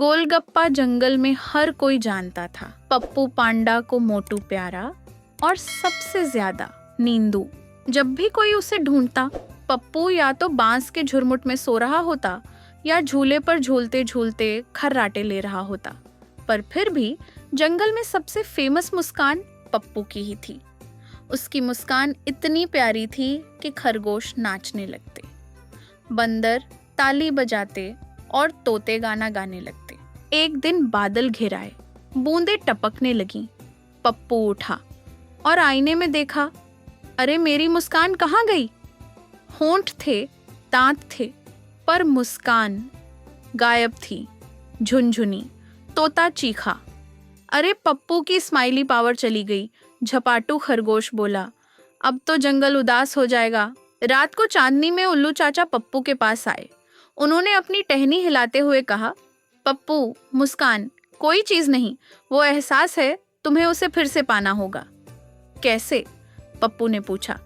गोलगप्पा जंगल में हर कोई जानता था। पप्पू पांडा को मोटू प्यारा और सबसे ज्यादा नींदू। जब भी कोई उसे ढूंढता, पप्पू या तो बांस के झुरमुट में सो रहा होता या झूले पर झूलते झूलते खर्राटे ले रहा होता। पर फिर भी जंगल में सबसे फेमस मुस्कान पप्पू की ही थी। उसकी मुस्कान इतनी प्यारी थी कि खरगोश नाचने लगते, बंदर ताली बजाते और तोते गाना गाने लगते। एक दिन बादल घिर आए, बूंदें टपकने लगीं। पप्पू उठा और आईने में देखा, अरे मेरी मुस्कान कहाँ गई? होंठ थे, दांत थे, पर मुस्कान गायब थी। झुनझुनी, तोता चीखा, अरे पप्पू की स्माइली पावर चली गई। झपाटू खरगोश बोला, अब तो जंगल उदास हो जाएगा। रात को चांदनी में उल्लू चाचा पप्पू के पास आए। उन्होंने अपनी टहनी हिलाते हुए कहा, पप्पू, मुस्कान कोई चीज नहीं, वो एहसास है, तुम्हें उसे फिर से पाना होगा। कैसे? पप्पू ने पूछा।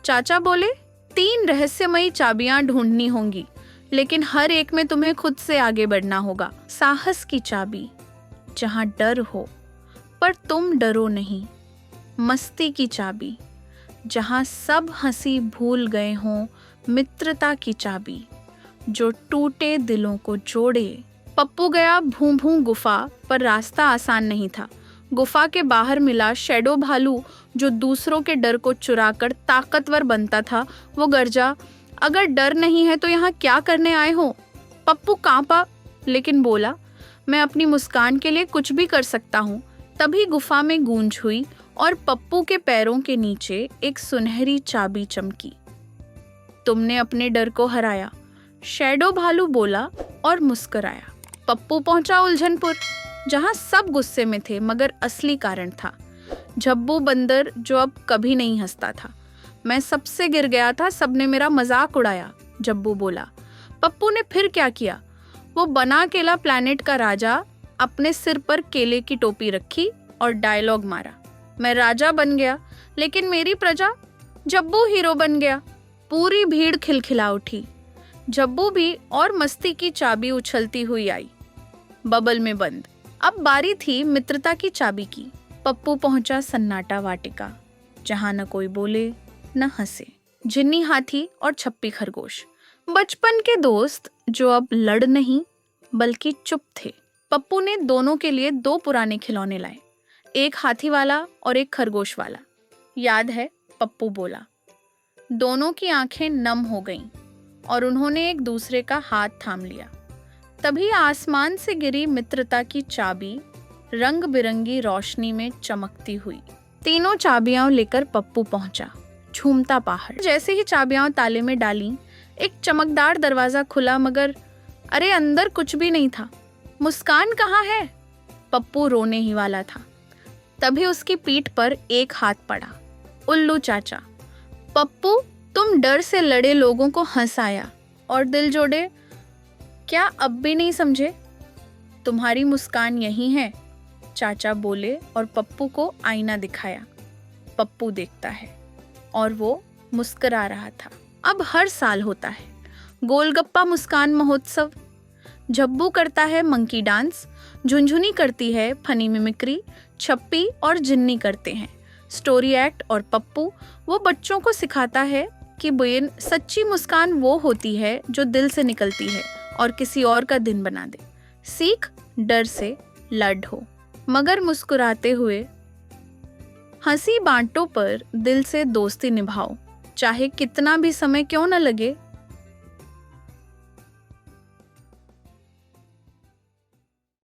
चाचा बोले, 3 रहस्यमयी चाबियां ढूंढनी होंगी, लेकिन हर एक में तुम्हें खुद से आगे बढ़ना होगा। साहस की चाबी, जहां डर हो पर तुम डरो नहीं। मस्ती की चाबी, जहां सब हंसी भूल गए हों। मित्रता की चाबी, जो टूटे दिलों को जोड़े। पप्पू गया भूं भूं गुफा, पर रास्ता आसान नहीं था। गुफा के बाहर मिला शैडो भालू, जो दूसरों के डर को चुराकर ताकतवर बनता था। वो गरजा, अगर डर नहीं है तो यहाँ क्या करने आए हो? पप्पू कांपा, लेकिन बोला, मैं अपनी मुस्कान के लिए कुछ भी कर सकता हूँ। तभी गुफा में गूंज हुई और पप्पू के पैरों के नीचे एक सुनहरी चाबी चमकी। तुमने अपने डर को हराया, शैडो भालू बोला और मुस्कुराया। पप्पू पहुंचा उलझनपुर, जहां सब गुस्से में थे, मगर असली कारण था झब्बू बंदर, जो अब कभी नहीं हंसता था। मैं सबसे गिर गया था, सबने मेरा मजाक उड़ाया, झब्बू बोला। पप्पू ने फिर क्या किया? वो बना केला प्लैनेट का राजा, अपने सिर पर केले की टोपी रखी और डायलॉग मारा, मैं राजा बन गया, लेकिन मेरी प्रजा? झब्बू हीरो बन गया। पूरी भीड़ खिलखिला उठी। झब्बू भी और मस्ती की चाबी उछलती हुई आई, बबल में बंद। अब बारी थी मित्रता की चाबी की। पप्पू पहुंचा सन्नाटा वाटिका, जहां न कोई बोले न हंसे। जिन्नी हाथी और छप्पी खरगोश, बचपन के दोस्त, जो अब लड़ नहीं बल्कि चुप थे। पप्पू ने दोनों के लिए 2 पुराने खिलौने लाए, एक हाथी वाला और एक खरगोश वाला। याद है? पप्पू बोला। दोनों की आंखें नम हो गईं और उन्होंने एक दूसरे का हाथ थाम लिया। तभी आसमान से गिरी मित्रता की चाबी रंग बिरंगी रोशनी में चमकती हुई। तीनों चाबियां लेकर पप्पू पहुंचा, झूमता पहाड़। जैसे ही चाबियां ताले में डाली, एक चमकदार दरवाजा खुला, मगर अरे अंदर कुछ भी नहीं था। मुस्कान कहाँ है? पप्पू रोने ही वाला था, तभी उसकी पीठ पर एक हाथ पड़ा। उल्लू चाचा, पप्पू, तुम डर से लड़े लोगों को हंसाया और दिल जोड़े, क्या अब भी नहीं समझे? तुम्हारी मुस्कान यही है, चाचा बोले और पप्पू को आईना दिखाया। पप्पू देखता है और वो मुस्कुरा रहा था। अब हर साल होता है गोलगप्पा मुस्कान महोत्सव। झब्बू करता है मंकी डांस, झुनझुनी करती है फनी मिमिक्री, छप्पी और जिन्नी करते हैं स्टोरी एक्ट, और पप्पू वो बच्चों को सिखाता है कि बेन सच्ची मुस्कान वो होती है जो दिल से निकलती है और किसी और का दिन बना दे। सीख, डर से लड़ हो मगर मुस्कुराते हुए। हंसी बांटो पर दिल से दोस्ती निभाओ, चाहे कितना भी समय क्यों न लगे।